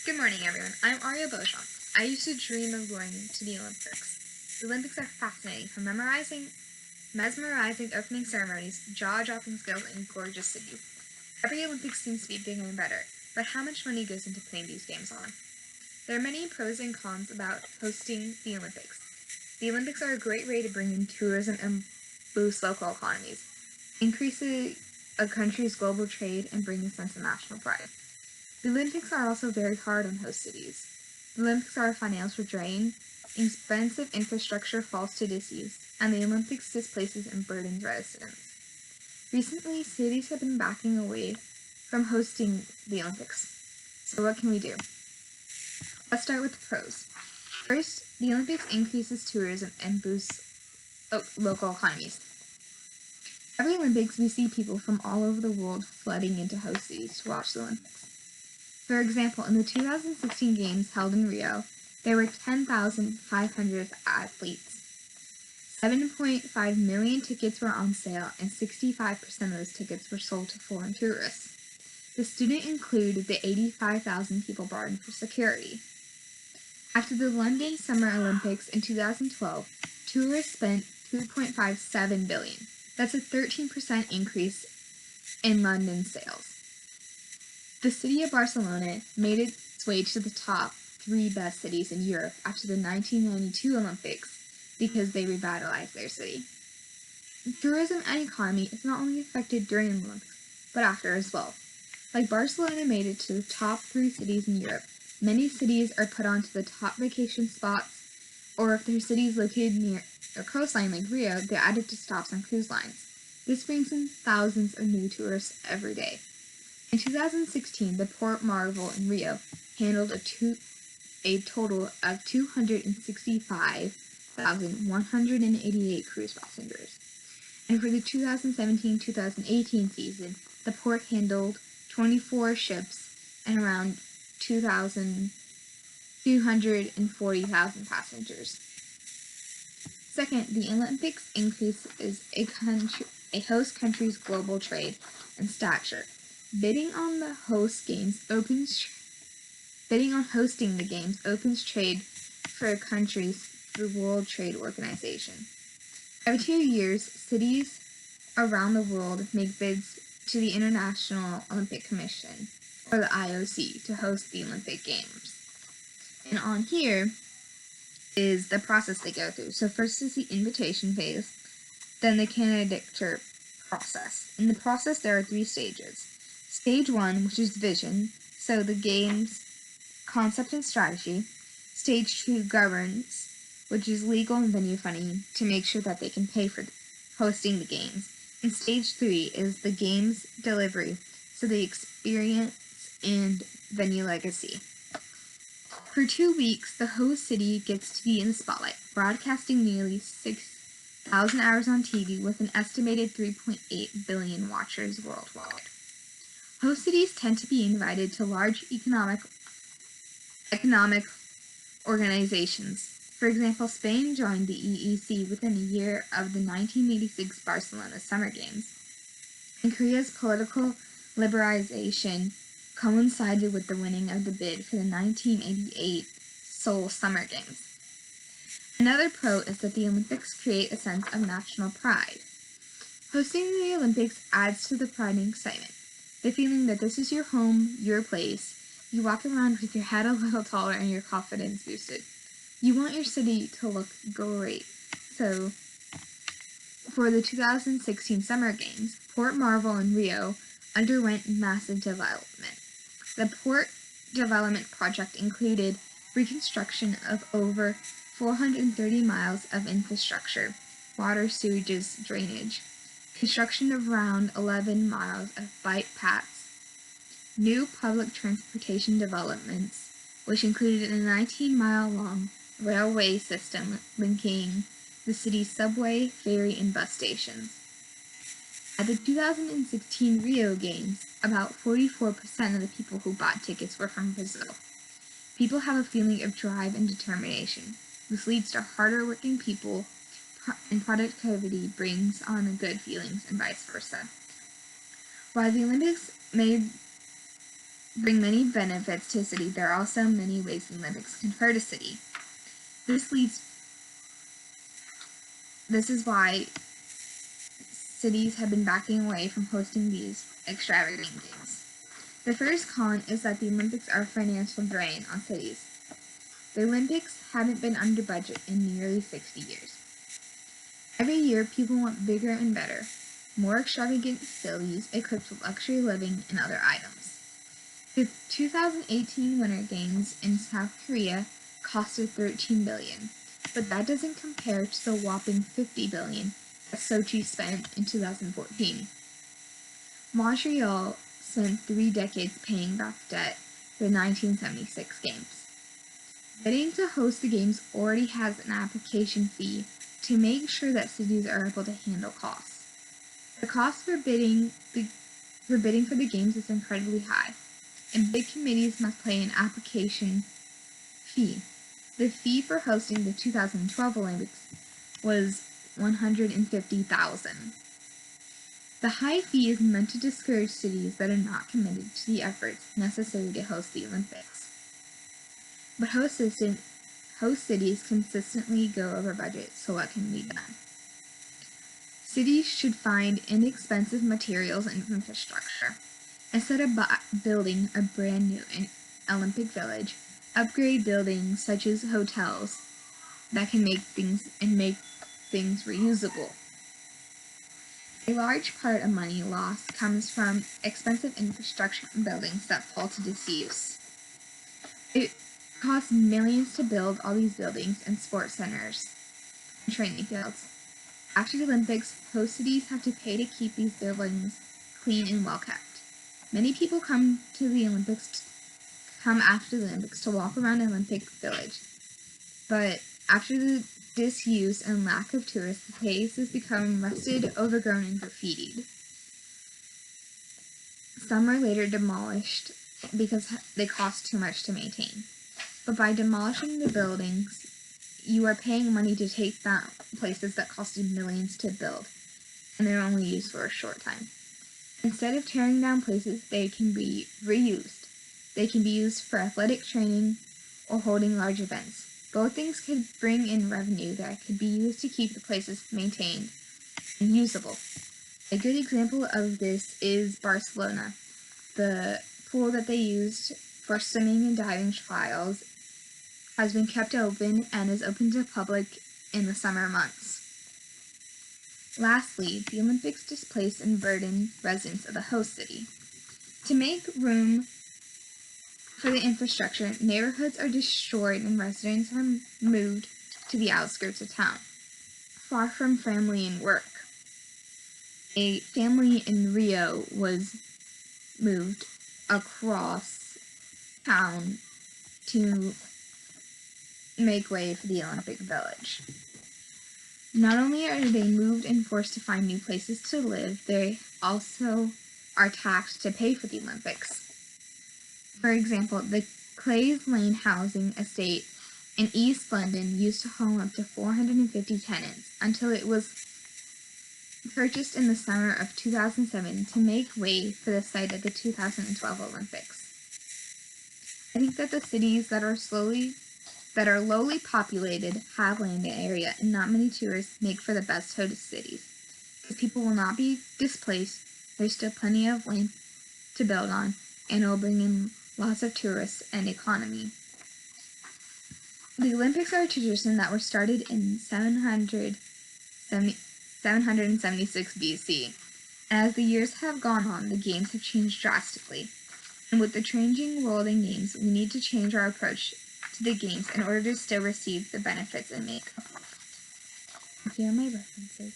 Good morning, everyone. I'm Arya Beauchamp. I used to dream of going to the Olympics. The Olympics are fascinating, from mesmerizing opening ceremonies, jaw-dropping skills, and gorgeous cities. Every Olympics seems to be bigger and better, but how much money goes into putting these games on? There are many pros and cons about hosting the Olympics. The Olympics are a great way to bring in tourism and boost local economies, increase a country's global trade, and bring a sense of national pride. The Olympics are also very hard on host cities. The Olympics are a financial drain, expensive infrastructure falls to disuse, and the Olympics displaces and burdens residents. Recently, cities have been backing away from hosting the Olympics. So what can we do? Let's start with the pros. First, the Olympics increases tourism and boosts local economies. Every Olympics, we see people from all over the world flooding into host cities to watch the Olympics. For example, in the 2016 Games held in Rio, there were 10,500 athletes. 7.5 million tickets were on sale, and 65% of those tickets were sold to foreign tourists. This didn't include the 85,000 people brought in for security. After the London Summer Olympics in 2012, tourists spent $3.57 billion. That's a 13% increase in London sales. The city of Barcelona made its way to the top 3 best cities in Europe after the 1992 Olympics because they revitalized their city. Tourism and economy is not only affected during the Olympics, but after as well. Like Barcelona made it to the top 3 cities in Europe, many cities are put onto the top vacation spots, or if their city is located near a coastline like Rio, they're added to stops on cruise lines. This brings in thousands of new tourists every day. In 2016, the Port Marvel in Rio handled a total of 265,188 cruise passengers. And for the 2017-2018 season, the port handled 24 ships and around 240,000 passengers. Second, the Olympics increases a host country's global trade and stature. Bidding on hosting the games opens trade for countries through the World Trade Organization. Every 2 years, cities around the world make bids to the International Olympic Commission, or the IOC, to host the Olympic Games. And on here is the process they go through. So first is the invitation phase, then the candidature process. In the process, there are 3 stages. Stage 1, which is vision, so the game's concept and strategy. Stage 2, governance, which is legal and venue funding to make sure that they can pay for hosting the games. And Stage 3 is the game's delivery, so the experience and venue legacy. For 2 weeks, the host city gets to be in the spotlight, broadcasting nearly 6,000 hours on TV with an estimated 3.8 billion watchers worldwide. Host cities tend to be invited to large economic organizations. For example, Spain joined the EEC within a year of the 1986 Barcelona Summer Games, and Korea's political liberalization coincided with the winning of the bid for the 1988 Seoul Summer Games. Another pro is that the Olympics create a sense of national pride. Hosting the Olympics adds to the pride and excitement. The feeling that this is your home, your place. You walk around with your head a little taller and your confidence boosted. You want your city to look great. So, for the 2016 Summer Games, Port Marvel in Rio underwent massive development. The port development project included reconstruction of over 430 miles of infrastructure, water, sewage, drainage, construction of around 11 miles of bike paths, new public transportation developments, which included a 19-mile-long railway system linking the city's subway, ferry, and bus stations. At the 2016 Rio Games, about 44% of the people who bought tickets were from Brazil. People have a feeling of drive and determination. This leads to harder working people, and productivity brings on good feelings and vice versa. While the Olympics made bring many benefits to a city, there are also many ways the Olympics can hurt a city. This is why cities have been backing away from hosting these extravagant games. The first con is that the Olympics are a financial drain on cities. The Olympics haven't been under budget in nearly 60 years. Every year, people want bigger and better, more extravagant facilities equipped with luxury living and other items. The 2018 Winter Games in South Korea costed $13 billion, but that doesn't compare to the whopping $50 billion that Sochi spent in 2014. Montreal spent 3 decades paying back debt for the 1976 Games. Bidding to host the Games already has an application fee to make sure that cities are able to handle costs. The cost for bidding for the Games is incredibly high, and bid committees must pay an application fee. The fee for hosting the 2012 Olympics was $150,000. The high fee is meant to discourage cities that are not committed to the efforts necessary to host the Olympics. But host cities consistently go over budget, so what can be done? Cities should find inexpensive materials and infrastructure. Instead of building a brand new Olympic Village, upgrade buildings such as hotels that can make things reusable. A large part of money lost comes from expensive infrastructure and buildings that fall to disuse. It costs millions to build all these buildings and sports centers and training fields. After the Olympics, host cities have to pay to keep these buildings clean and well kept. Many people come after the Olympics to walk around Olympic Village, but after the disuse and lack of tourists, the place has become rusted, overgrown, and graffitied. Some are later demolished because they cost too much to maintain. But by demolishing the buildings, you are paying money to take down places that costed millions to build, and they're only used for a short time. Instead of tearing down places, they can be reused. They can be used for athletic training or holding large events. Both things could bring in revenue that could be used to keep the places maintained and usable. A good example of this is Barcelona. The pool that they used for swimming and diving trials has been kept open and is open to the public in the summer months. Lastly, the Olympics displaced and burdened residents of the host city. To make room for the infrastructure, neighborhoods are destroyed and residents are moved to the outskirts of town, far from family and work. A family in Rio was moved across town to make way for the Olympic Village. Not only are they moved and forced to find new places to live, they also are taxed to pay for the Olympics. For example, the Clays Lane housing estate in East London used to home up to 450 tenants until it was purchased in the summer of 2007 to make way for the site of the 2012 Olympics. I think that the cities that are lowly populated have land area and not many tourists make for the best host cities. Because people will not be displaced, there's still plenty of land to build on, and it will bring in lots of tourists and economy. The Olympics are a tradition that were started in 776 BC. As the years have gone on, the games have changed drastically. And with the changing world in games, we need to change our approach to the games in order to still receive the benefits and make a profit. Here are my references.